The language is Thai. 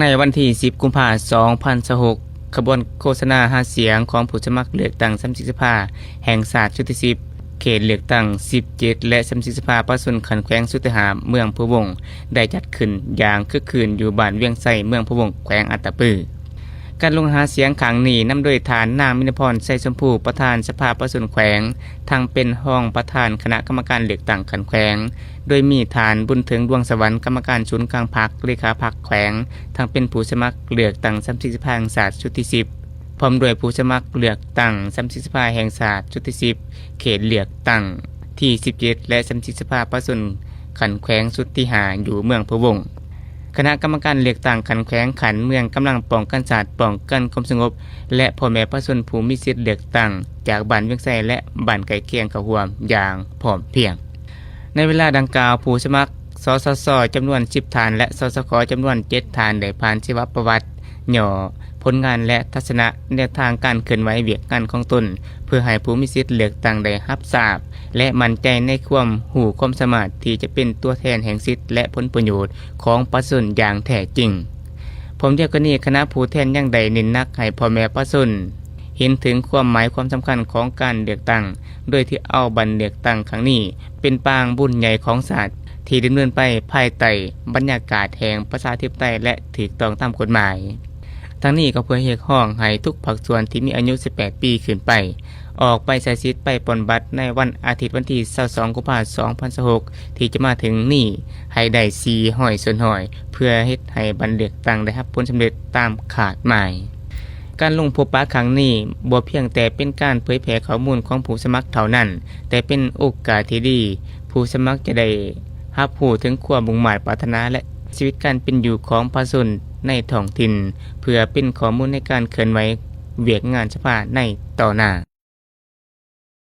ในวันที่ 10 กุมภาพันธ์ 2026ขบวนโฆษณาหาเสียงของผู้สมัครเลือกตั้ง30สภาแห่งชาติชุดที่ 10 เขตเลือกตั้ง 17 และ30สภาประชาชนขันแขวงสุทธิหาเมืองพะวงได้จัดขึ้นอย่างคึกคืนอยู่บ้านเวียงไส้เมืองพะวงแขวงอัตตปือการลงหาเสียงครั้งนี้นำโดยฐานนางมินพรไส้ชมพูประธานสภาประชาชนแขวงทางเป็นห้องประธานคณะกรรมการเลือกตั้งขันแขวงโดยมีฐานบุญถึงดวงสวรรค์กรรมการศูนย์กลางพรรคเลขาพรรคแขวงทางเป็นผู้สมัครเลือกตั้ง30สภาแห่งชาติชุดที่ 10พร้อมด้วยผู้สมัครเลือกตั้ง30สภาแห่งชาติชุดที่ 10เขตเลือกตั้งที่ 17 และ30สภาประชาชนขันแขวงสุทธิหาอยู่เมืองพะวงคณะกรรมการเลือกตั้งขันแขวงขันเมืองกำลังป้องกันศาสตร์ป้องกันความสงบและพ่อแม่ประชาชนผู้มีสิทธิ์เลือกตั้งจากบ้านเวียงไส้และบ้านใกล้เคียงเข้าร่วมอย่างพร้อมเพรียงในเวลาดังกล่าวผู้สมัครสสสจำนวน10ฐานและสสคจำนวน7ฐานได้ผ่านชีวประวัติย่อผลงานและทัศนะแนวทางการเคลื่อนไหวเวียกงานของตนเพื่อให้ผู้มีสิทธิ์เลือกตั้งได้รับทราบและมั่นใจในความหูความสามารถที่จะเป็นตัวแทนแห่งสิทธิ์และผลประโยชน์ของประชาชนอย่างแท้จริงผมเดียวกันนี้คณะผู้แทนยังได้เน้นหนักให้พ่อแม่ประชาชนเห็นถึงความหมายความสำคัญของการเลือกตั้งโดยที่เอาบัตรเลือกตั้งครั้งนี้เป็นปางบุญใหญ่ของศาสตร์ที่ดำเนินไปภายใต้บรรยากาศแห่งประชาธิปไตยและถูกต้องตามกฎหมายทั้งนี้ก็เพื่อเรียกร้องให้ทุกภาคส่วนที่มีอายุ18 ปีขึ้นไปออกไปใช้สิทธิ์ไปปลดบัตรในวันอาทิตย์วันที่22 กุมภาพันธ์ 2026ที่จะมาถึงนี้ให้ได้400 ส่วนห้อยเพื่อเฮ็ดให้บัตรเลือกตั้งได้รับผลสำเร็จตามขาดหมายการลงพบปะครั้งนี้บ่เพียงแต่เป็นการเผยแพร่ข้อมูลของผู้สมัครเท่านั้นแต่เป็นโอกาสที่ดีผู้สมัครจะได้รับรู้ถึงความมุ่งหมายปรารถนาและชีวิตการเป็นอยู่ของประชาชนในท้องถิ่นเพื่อเป็นข้อมูลในการเคลื่อนไหวเวียกงานสภาในต่อหน้า